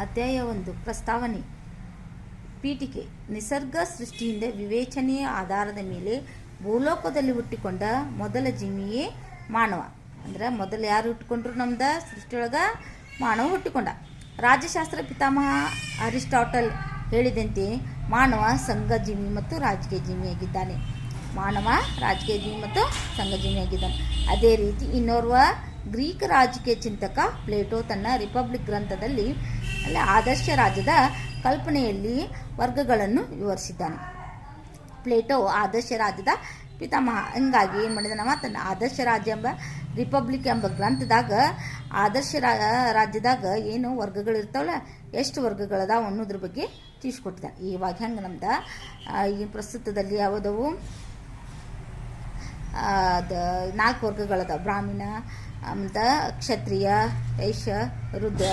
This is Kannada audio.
ಅಧ್ಯಾಯ 1 ಪ್ರಸ್ತಾವನೆ ಪೀಠಿಕೆ ನಿಸರ್ಗ ಸೃಷ್ಟಿಯಿಂದ ವಿವೇಚನೆಯ ಆಧಾರದ ಮೇಲೆ ಭೂಲೋಕದಲ್ಲಿ ಹುಟ್ಟಿಕೊಂಡ ಮೊದಲ ಜೀವಿಯೇ ಮಾನವ. ಅಂದ್ರೆ ಮೊದಲು ಯಾರು ಹುಟ್ಟಿಕೊಂಡ್ರು? ನಮ್ದು ಸೃಷ್ಟಿಯೊಳಗೆ ಮಾನವ ಹುಟ್ಟಿಕೊಂಡ. ರಾಜ್ಯಶಾಸ್ತ್ರ ಪಿತಾಮಹ ಅರಿಸ್ಟಾಟಲ್ ಹೇಳಿದಂತೆ ಮಾನವ ಸಂಘಜೀವಿ ಮತ್ತು ರಾಜಕೀಯ ಜೀವಿಯಾಗಿದ್ದಾನೆ. ಮಾನವ ರಾಜಕೀಯ ಜೀವಿ ಮತ್ತು ಸಂಘಜೀವಿಯಾಗಿದ್ದಾನೆ. ಅದೇ ರೀತಿ ಇನ್ನೋರ್ವ ಗ್ರೀಕ್ ರಾಜಕೀಯ ಚಿಂತಕ ಪ್ಲೇಟೋ ತನ್ನ ರಿಪಬ್ಲಿಕ್ ಗ್ರಂಥದಲ್ಲಿ ಆದರ್ಶ ರಾಜ್ಯದ ಕಲ್ಪನೆಯಲ್ಲಿ ವರ್ಗಗಳನ್ನು ವಿವರಿಸಿದ್ದಾನೆ. ಪ್ಲೇಟೋ ಆದರ್ಶ ರಾಜ್ಯದ ಪಿತಾಮಹ. ಹಂಗಾಗಿ ಏನು ಮಾಡಿದಾನವ, ತನ್ನ ಆದರ್ಶ ರಾಜ್ಯ ಎಂಬ ರಿಪಬ್ಲಿಕ್ ಎಂಬ ಗ್ರಂಥದಾಗ ಆದರ್ಶ ರಾಜ್ಯದಾಗ ಏನು ವರ್ಗಗಳಿರ್ತಾವಲ್ಲ, ಎಷ್ಟು ವರ್ಗಗಳದಾವ ಅನ್ನೋದ್ರ ಬಗ್ಗೆ ತಿಳಿಸ್ಕೊಟ್ಟಿದ್ದಾನೆ. ಇವಾಗ ಹೆಂಗೆ ನಮ್ದು ಈ ಪ್ರಸ್ತುತದಲ್ಲಿ ಯಾವುದವು 4 ವರ್ಗಗಳದಾವ: ಬ್ರಾಹ್ಮಣ, ಕ್ಷತ್ರಿಯ, ವೈಶ್ಯ, ರುದ್ರ